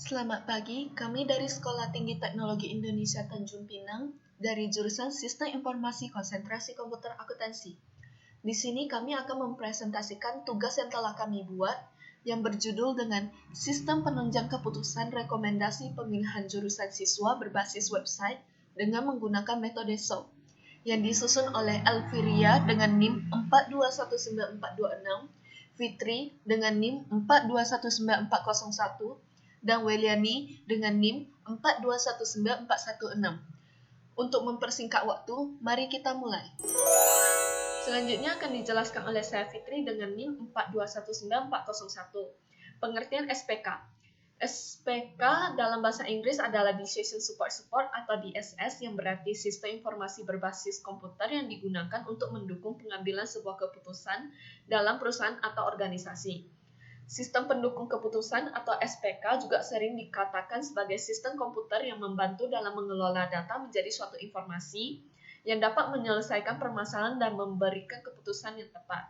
Selamat pagi, kami dari Sekolah Tinggi Teknologi Indonesia Tanjung Pinang dari jurusan Sistem Informasi Konsentrasi Komputer Akuntansi. Di sini kami akan mempresentasikan tugas yang telah kami buat yang berjudul dengan Sistem Penunjang Keputusan Rekomendasi Pemilihan Jurusan Siswa berbasis website dengan menggunakan metode SOAP yang disusun oleh Elviria dengan NIM 4219426, Fitri dengan NIM 4219401, dan Weliani dengan NIM 4219416. Untuk mempersingkat waktu, mari kita mulai. Selanjutnya akan dijelaskan oleh saya Fitri dengan NIM 4219401. Pengertian SPK. SPK dalam bahasa Inggris adalah Decision Support atau DSS yang berarti sistem informasi berbasis komputer yang digunakan untuk mendukung pengambilan sebuah keputusan dalam perusahaan atau organisasi. Sistem pendukung keputusan atau SPK juga sering dikatakan sebagai sistem komputer yang membantu dalam mengelola data menjadi suatu informasi yang dapat menyelesaikan permasalahan dan memberikan keputusan yang tepat.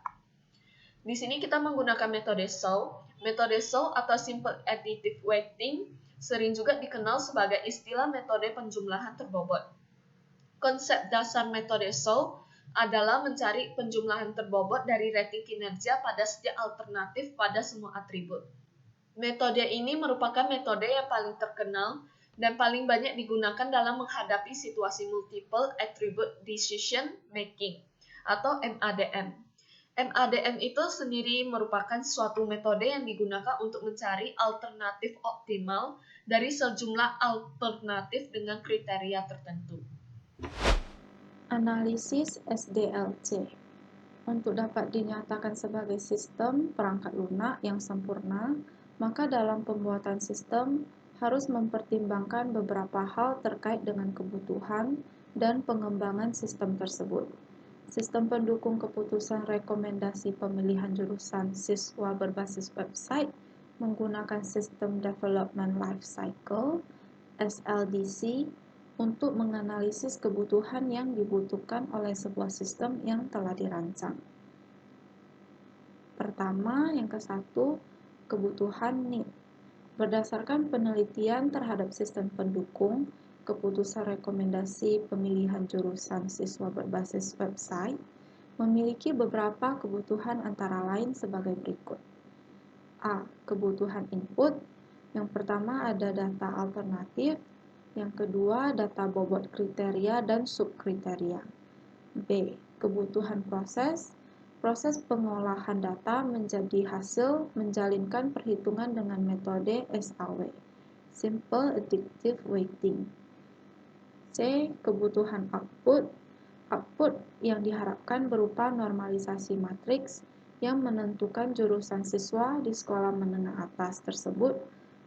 Di sini kita menggunakan metode SOAP. Metode SOAP atau Simple Additive Weighting sering juga dikenal sebagai istilah metode penjumlahan terbobot. Konsep dasar metode SOAP adalah mencari penjumlahan terbobot dari rating kinerja pada setiap alternatif pada semua atribut. Metode ini merupakan metode yang paling terkenal dan paling banyak digunakan dalam menghadapi situasi Multiple Attribute Decision Making atau MADM. MADM itu sendiri merupakan suatu metode yang digunakan untuk mencari alternatif optimal dari sejumlah alternatif dengan kriteria tertentu. Analisis SDLC. Untuk dapat dinyatakan sebagai sistem perangkat lunak yang sempurna, maka dalam pembuatan sistem harus mempertimbangkan beberapa hal terkait dengan kebutuhan dan pengembangan sistem tersebut. Sistem pendukung keputusan rekomendasi pemilihan jurusan siswa berbasis website menggunakan System Development Life Cycle (SLDC) untuk menganalisis kebutuhan yang dibutuhkan oleh sebuah sistem yang telah dirancang. Pertama, yang ke-1, kebutuhan need. Berdasarkan penelitian terhadap sistem pendukung keputusan rekomendasi pemilihan jurusan siswa berbasis website, memiliki beberapa kebutuhan antara lain sebagai berikut. A. Kebutuhan input. Yang pertama ada data alternatif. Yang kedua, data bobot kriteria dan subkriteria. B. Kebutuhan proses. Proses pengolahan data menjadi hasil menjalinkan perhitungan dengan metode SAW, Simple Additive Weighting. C. Kebutuhan output. Output yang diharapkan berupa normalisasi matriks yang menentukan jurusan siswa di sekolah menengah atas tersebut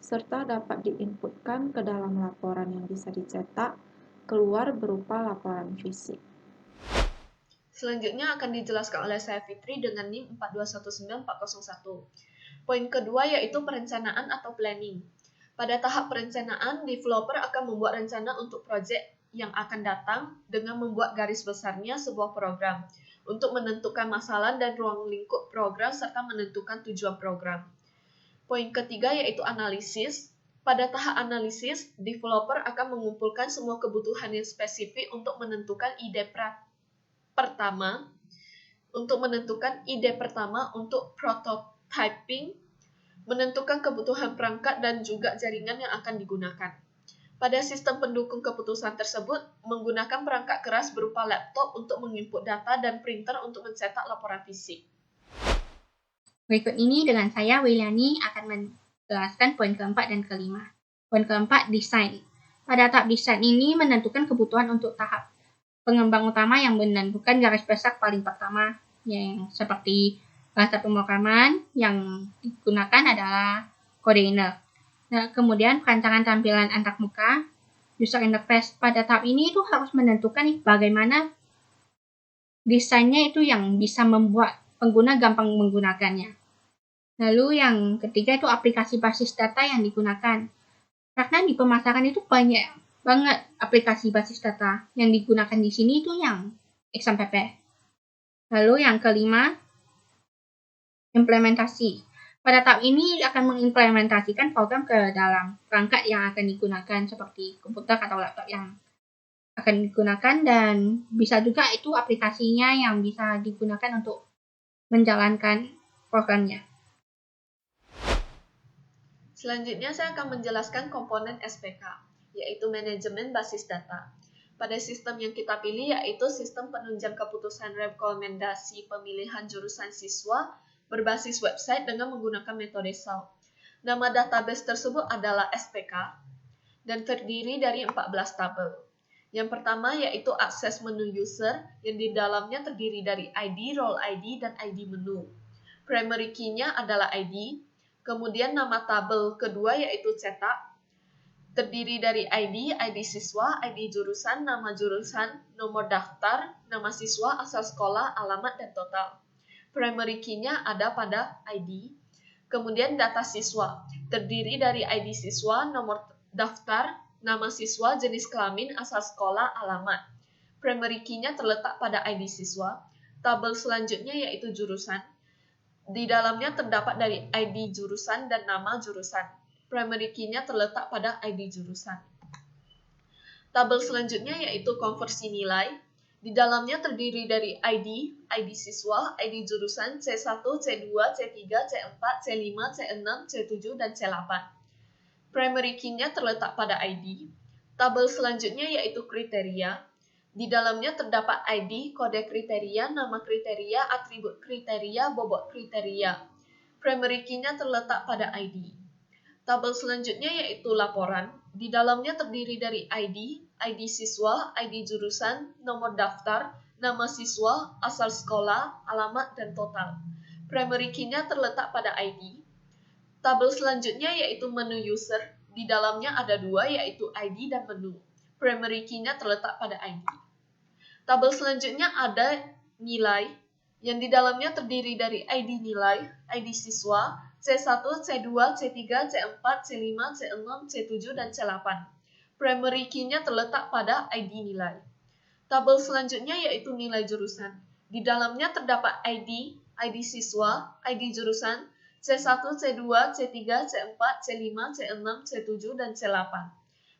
serta dapat diinputkan ke dalam laporan yang bisa dicetak keluar berupa laporan fisik. Selanjutnya akan dijelaskan oleh saya Fitri dengan NIM 4219401. Poin kedua yaitu perencanaan atau planning. Pada tahap perencanaan, developer akan membuat rencana untuk proyek yang akan datang dengan membuat garis besarnya sebuah program untuk menentukan masalah dan ruang lingkup program serta menentukan tujuan program. Poin ketiga yaitu analisis. Pada tahap analisis, developer akan mengumpulkan semua kebutuhan yang spesifik untuk menentukan ide pertama untuk prototyping, menentukan kebutuhan perangkat dan juga jaringan yang akan digunakan. Pada sistem pendukung keputusan tersebut, menggunakan perangkat keras berupa laptop untuk menginput data dan printer untuk mencetak laporan fisik. Berikut ini dengan saya, Weliani, akan menjelaskan poin keempat dan kelima. Poin keempat, desain. Pada tahap desain ini menentukan kebutuhan untuk tahap pengembang utama yang menentukan garis besar paling pertama, yang seperti bahasa pemrograman yang digunakan adalah Codeiner. Nah, kemudian perancangan tampilan antarmuka, user interface. Pada tahap ini itu harus menentukan bagaimana desainnya itu yang bisa membuat pengguna gampang menggunakannya. Lalu yang ketiga itu aplikasi basis data yang digunakan. Karena di pemasaran itu banyak banget aplikasi basis data yang digunakan di sini itu yang XMPP. Lalu yang kelima, implementasi. Pada tahap ini akan mengimplementasikan program ke dalam perangkat yang akan digunakan seperti komputer atau laptop yang akan digunakan, dan bisa juga itu aplikasinya yang bisa digunakan untuk menjalankan programnya. Selanjutnya saya akan menjelaskan komponen SPK, yaitu manajemen basis data. Pada sistem yang kita pilih yaitu sistem penunjang keputusan rekomendasi pemilihan jurusan siswa berbasis website dengan menggunakan metode SAL. Nama database tersebut adalah SPK dan terdiri dari 14 tabel. Yang pertama yaitu akses menu user yang di dalamnya terdiri dari ID, role ID, dan ID menu. Primary key-nya adalah ID. Kemudian nama tabel kedua yaitu cetak, terdiri dari ID, ID siswa, ID jurusan, nama jurusan, nomor daftar, nama siswa, asal sekolah, alamat, dan total. Primary key-nya ada pada ID. Kemudian data siswa, terdiri dari ID siswa, nomor daftar, nama siswa, jenis kelamin, asal sekolah, alamat. Primary key-nya terletak pada ID siswa. Tabel selanjutnya yaitu jurusan. Di dalamnya terdapat dari ID jurusan dan nama jurusan. Primary key-nya terletak pada ID jurusan. Tabel selanjutnya yaitu konversi nilai. Di dalamnya terdiri dari ID, ID siswa, ID jurusan, C1, C2, C3, C4, C5, C6, C7, dan C8. Primary key-nya terletak pada ID. Tabel selanjutnya yaitu kriteria. Di dalamnya terdapat ID, kode kriteria, nama kriteria, atribut kriteria, bobot kriteria. Primary key-nya terletak pada ID. Tabel selanjutnya yaitu laporan. Di dalamnya terdiri dari ID, ID siswa, ID jurusan, nomor daftar, nama siswa, asal sekolah, alamat, dan total. Primary key-nya terletak pada ID. Tabel selanjutnya yaitu menu user. Di dalamnya ada dua yaitu ID dan menu. Primary key-nya terletak pada ID. Tabel selanjutnya ada nilai, yang di dalamnya terdiri dari ID nilai, ID siswa, C1, C2, C3, C4, C5, C6, C7, dan C8. Primary key-nya terletak pada ID nilai. Tabel selanjutnya yaitu nilai jurusan. Di dalamnya terdapat ID, ID siswa, ID jurusan, C1, C2, C3, C4, C5, C6, C7, dan C8.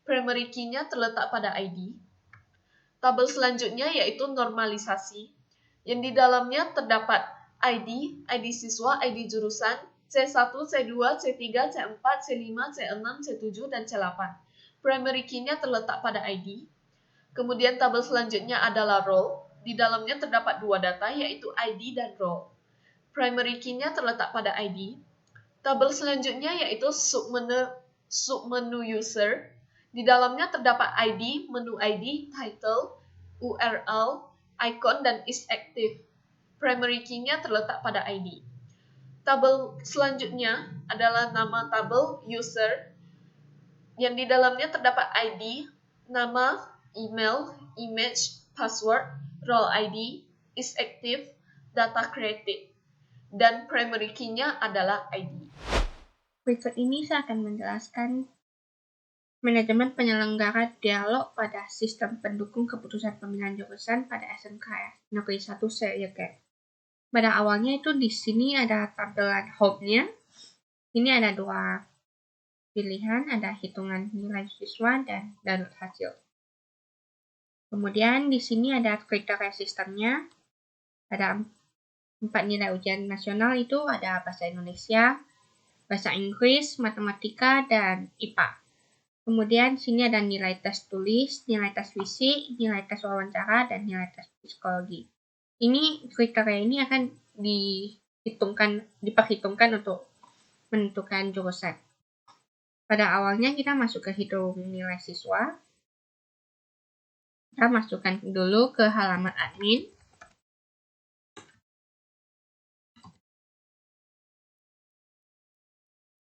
Primary key-nya terletak pada ID. Tabel selanjutnya yaitu normalisasi, yang di dalamnya terdapat ID, ID siswa, ID jurusan, C1, C2, C3, C4, C5, C6, C7, dan C8. Primary key-nya terletak pada ID. Kemudian tabel selanjutnya adalah role. Di dalamnya terdapat dua data yaitu ID dan role. Primary key-nya terletak pada ID. Tabel selanjutnya yaitu submenu user. Di dalamnya terdapat ID, menu ID, title, URL, icon, dan is active. Primary key-nya terletak pada ID. Tabel selanjutnya adalah nama tabel user, yang di dalamnya terdapat ID, nama, email, image, password, role ID, is active, data created, dan primary key-nya adalah ID. Berikut ini saya akan menjelaskan manajemen penyelenggara dialog pada sistem pendukung keputusan pemilihan jurusan pada SMK Negeri 1 Seryeket. Pada awalnya itu di sini ada tampilan home-nya. Ini ada dua pilihan, ada hitungan nilai siswa dan download hasil. Kemudian di sini ada kriteria sistemnya. Ada 4 nilai ujian nasional, itu ada bahasa Indonesia, bahasa Inggris, matematika, dan IPA. Kemudian sini ada nilai tes tulis, nilai tes fisik, nilai tes wawancara, dan nilai tes psikologi. Ini kriteria ini akan diperhitungkan untuk menentukan jurusan. Pada awalnya kita masuk ke hitung nilai siswa. Kita masukkan dulu ke halaman admin.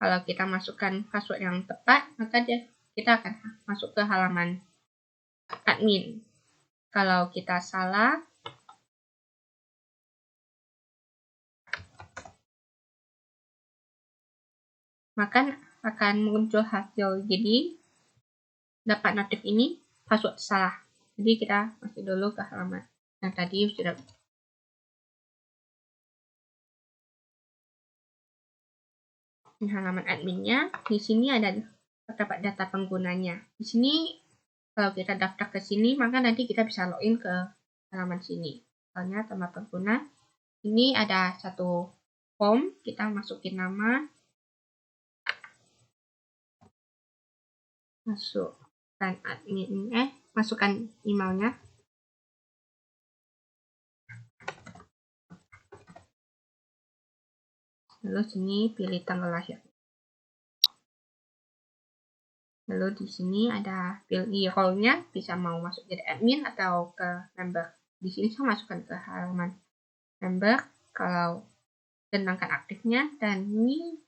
Kalau kita masukkan password yang tepat, maka kita akan masuk ke halaman admin. Kalau kita salah, maka akan muncul hasil. Jadi, dapat notif ini, password salah. Jadi, kita masuk dulu ke halaman yang tadi sudah Ini halaman adminnya. Di sini ada terdapat data penggunanya. Di sini kalau kita daftar ke sini, maka nanti kita bisa login ke halaman sini. Misalnya tambah pengguna. Ini ada satu form, kita masukin nama, masukkan masukkan emailnya. Lalu sini pilih tanggal lahir. Lalu di sini ada pilih role-nya, bisa mau masuk jadi admin atau ke member. Di sini saya masukkan ke halaman member kalau sedangkan aktifnya, dan ini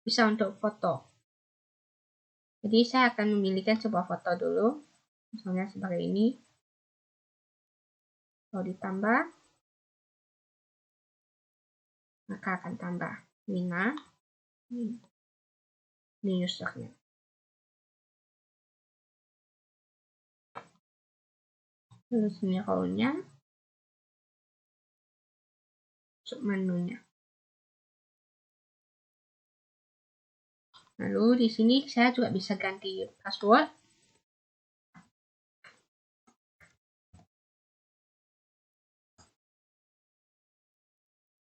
bisa untuk foto. Jadi saya akan memilihkan sebuah foto dulu, misalnya sebagai ini. Kalau ditambah, maka akan tambah Wina. Ini usernya. Lalu sini role-nya, masuk menunya. Lalu di sini saya juga bisa ganti password.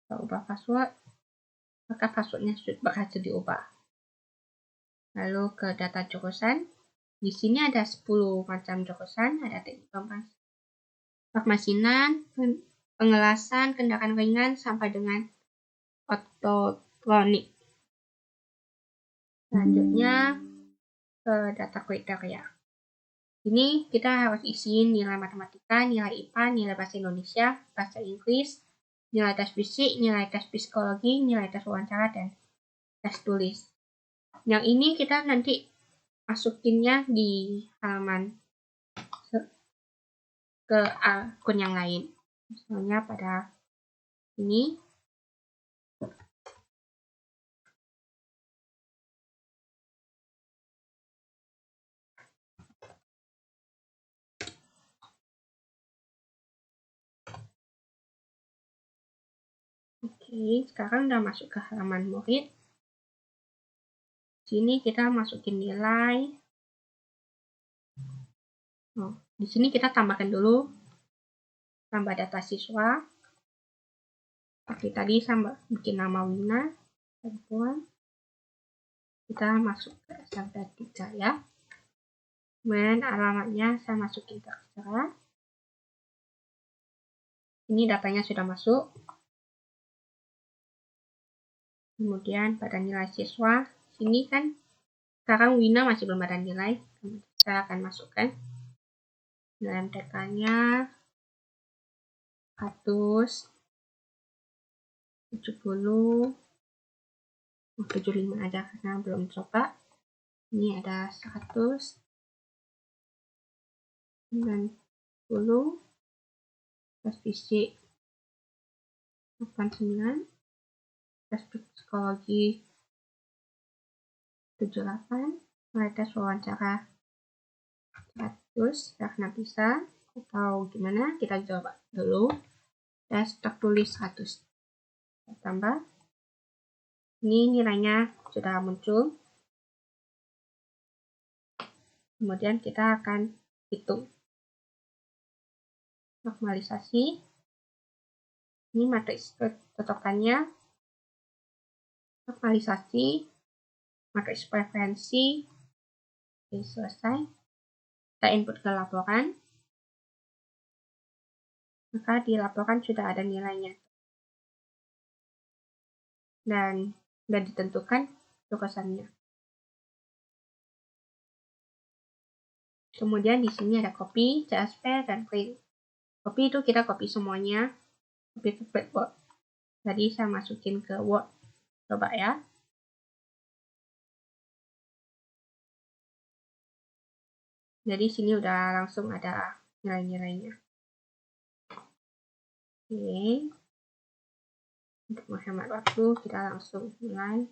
Kalau ubah password, maka passwordnya berhasil diubah. Lalu ke data jurusan. Di sini ada 10 macam jurusan, ada teknik permesinan, pengelasan, kendaraan ringan, sampai dengan ototronik. Selanjutnya ke data kriteria. Ini kita harus isi nilai matematika, nilai IPA, nilai bahasa Indonesia, bahasa Inggris, nilai tes fisik, nilai tes psikologi, nilai tes wawancara, dan tes tulis. Yang ini kita nanti masukinnya di halaman ke akun yang lain. Misalnya pada ini. Oke, sekarang udah masuk ke halaman murid. Sini kita masukin nilai. Di sini kita tambahkan dulu, tambah data siswa. Seperti tadi sama bikin nama Wina, perempuan. Kita masuk ke SMP 3 ya. Kemudian alamatnya saya masukin terserah. Ini datanya sudah masuk. Kemudian pada nilai siswa, sini kan sekarang Wina masih belum ada nilai. Saya akan masukkan nilai MTK-nya 170, 75 aja karena belum coba. Ini ada 190, tes fisik 89, tes psikologi 78, mulai tes wawancara 100 karena bisa, atau gimana kita coba dulu. Tes tertulis 100 tambah. Ini nilainya sudah muncul. Kemudian kita akan hitung normalisasi. Ini matriks cocokannya, normalisasi, matriks preferensi. Oke, selesai. Kita input ke laporan. Maka di laporan sudah ada nilainya. Dan sudah ditentukan jurusannya. Kemudian di sini ada copy, CSV, dan print. Copy itu kita copy semuanya. Copy ke Blackboard. Jadi saya masukin ke Word. Coba ya. Jadi sini udah langsung ada nilai-nilainya. Oke. Untuk menghemat waktu, kita langsung mulai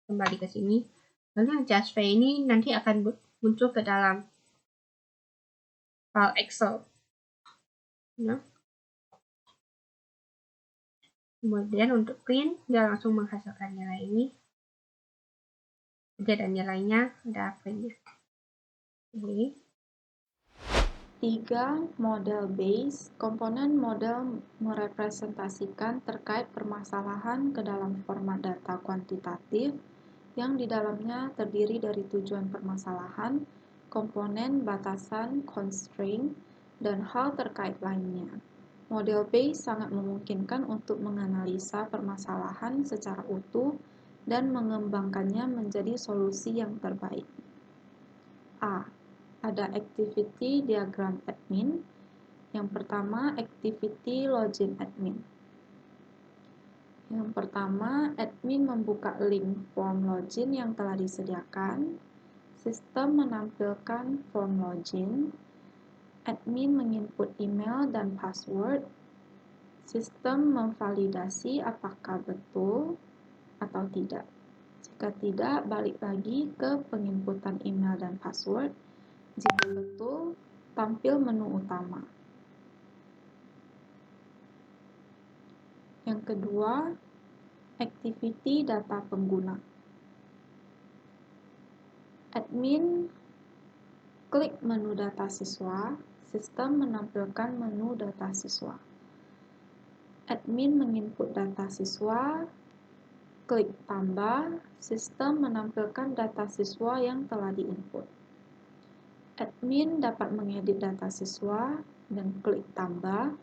kembali ke sini. Lalu yang CSV ini nanti akan muncul ke dalam file Excel. Ya. Kemudian untuk print, dia langsung menghasilkan nilai ini. Dia dan nilainya ada frame-nya. Oke. 3. Model base. Komponen model merepresentasikan terkait permasalahan ke dalam format data kuantitatif yang di dalamnya terdiri dari tujuan permasalahan, komponen batasan constraint, dan hal terkait lainnya. Model base sangat memungkinkan untuk menganalisa permasalahan secara utuh dan mengembangkannya menjadi solusi yang terbaik. A. Ada activity diagram admin. Yang pertama, activity login admin. Yang pertama, admin membuka link form login yang telah disediakan. Sistem menampilkan form login. Admin menginput email dan password. Sistem memvalidasi apakah betul atau tidak. Jika tidak, balik lagi ke penginputan email dan password. Jika betul, tampil menu utama. Yang kedua, activity data pengguna. Admin klik menu data siswa, sistem menampilkan menu data siswa. Admin menginput data siswa, klik tambah, sistem menampilkan data siswa yang telah diinput. Admin dapat mengedit data siswa dan klik tambah,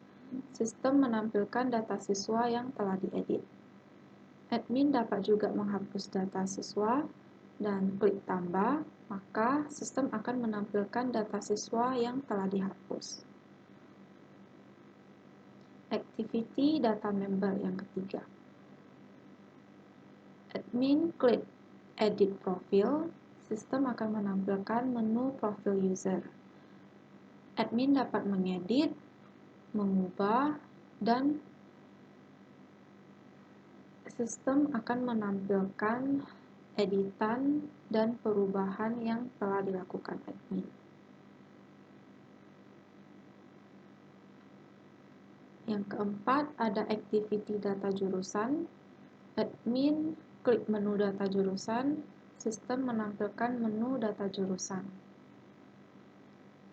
sistem menampilkan data siswa yang telah diedit. Admin dapat juga menghapus data siswa dan klik tambah, maka sistem akan menampilkan data siswa yang telah dihapus. Activity data member yang ketiga. Admin klik edit profil, sistem akan menampilkan menu profil user. Admin dapat mengedit, mengubah, dan sistem akan menampilkan editan dan perubahan yang telah dilakukan admin. Yang keempat, ada activity data jurusan. Admin klik menu data jurusan, sistem menampilkan menu data jurusan.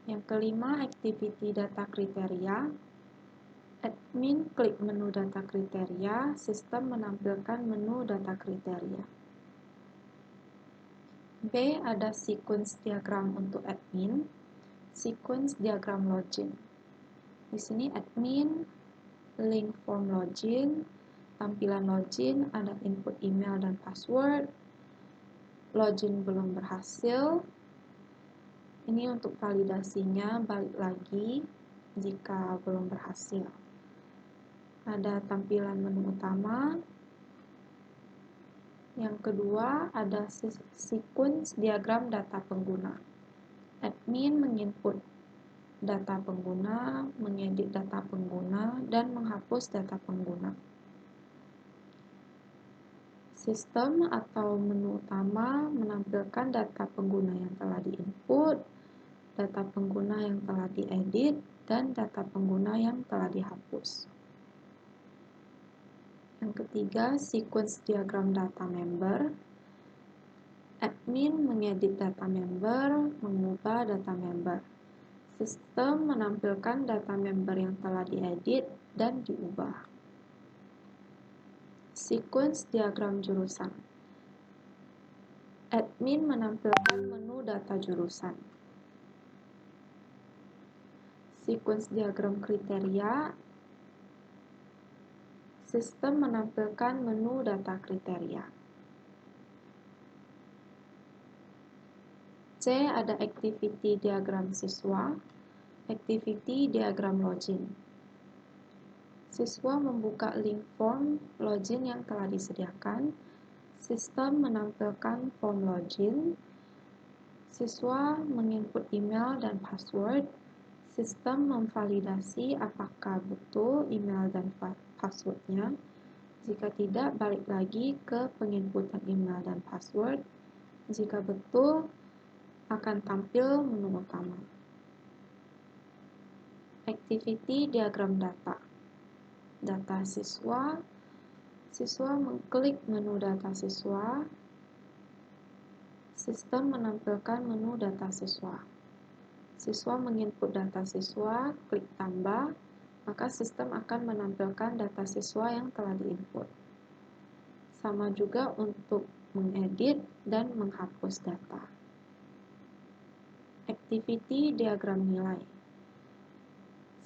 Yang kelima, activity data kriteria. Admin klik menu data kriteria, sistem menampilkan menu data kriteria. B. Ada sequence diagram untuk admin, sequence diagram login. Di sini admin, link form login, tampilan login, ada input email dan password, login belum berhasil. Ini untuk validasinya, balik lagi jika belum berhasil. Ada tampilan menu utama. Yang kedua, ada sequence diagram data pengguna. Admin menginput data pengguna, mengedit data pengguna, dan menghapus data pengguna. Sistem atau menu utama menampilkan data pengguna yang telah diinput, data pengguna yang telah diedit, dan data pengguna yang telah dihapus. Yang ketiga, sequence diagram data member. Admin mengedit data member, mengubah data member. Sistem menampilkan data member yang telah diedit dan diubah. Sequence diagram jurusan. Admin menampilkan menu data jurusan. Sequence diagram kriteria. Sistem menampilkan menu data kriteria. C. Ada activity diagram siswa, activity diagram login. Siswa membuka link form login yang telah disediakan. Sistem menampilkan form login. Siswa menginput email dan password. Sistem memvalidasi apakah betul email dan passwordnya. Jika tidak, balik lagi ke penginputan email dan password. Jika betul, akan tampil menu utama. Activity diagram data. Data siswa. Siswa mengklik menu data siswa. Sistem menampilkan menu data siswa. Siswa menginput data siswa, klik tambah, maka sistem akan menampilkan data siswa yang telah diinput. Sama juga untuk mengedit dan menghapus data. Activity diagram nilai.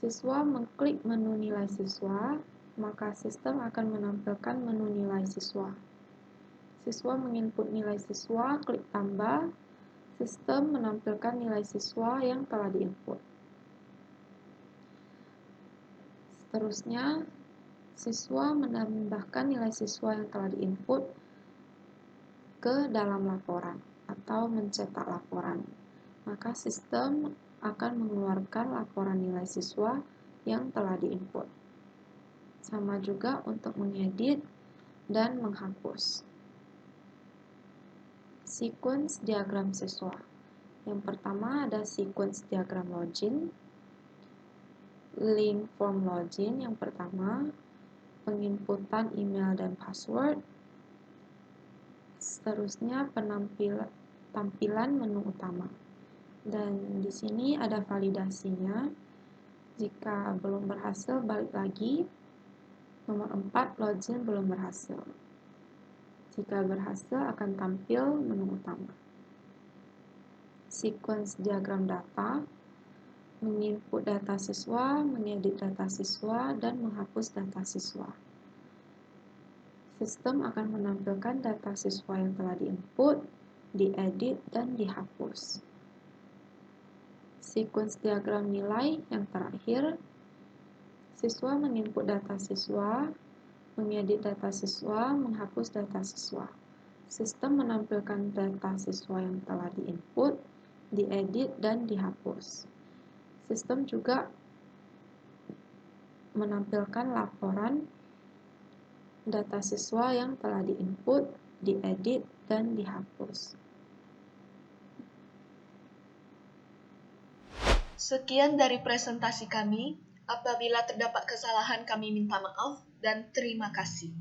Siswa mengklik menu nilai siswa, maka sistem akan menampilkan menu nilai siswa. Siswa menginput nilai siswa, klik tambah, sistem menampilkan nilai siswa yang telah diinput. Seterusnya, siswa menambahkan nilai siswa yang telah diinput ke dalam laporan atau mencetak laporan. Maka sistem akan mengeluarkan laporan nilai siswa yang telah diinput. Sama juga untuk mengedit dan menghapus. Sequence diagram siswa. Yang pertama ada sequence diagram login, link form login yang pertama, penginputan email dan password, seterusnya tampilan menu utama. Dan di sini ada validasinya. Jika belum berhasil, balik lagi. Nomor 4, login belum berhasil. Jika berhasil, akan tampil menu utama. Sequence diagram data, menginput data siswa, mengedit data siswa, dan menghapus data siswa. Sistem akan menampilkan data siswa yang telah diinput, diedit, dan dihapus. Sequence diagram nilai yang terakhir, siswa menginput data siswa, mengedit data siswa, menghapus data siswa. Sistem menampilkan data siswa yang telah diinput, diedit, dan dihapus. Sistem juga menampilkan laporan data siswa yang telah diinput, diedit, dan dihapus. Sekian dari presentasi kami. Apabila terdapat kesalahan, kami minta maaf dan terima kasih.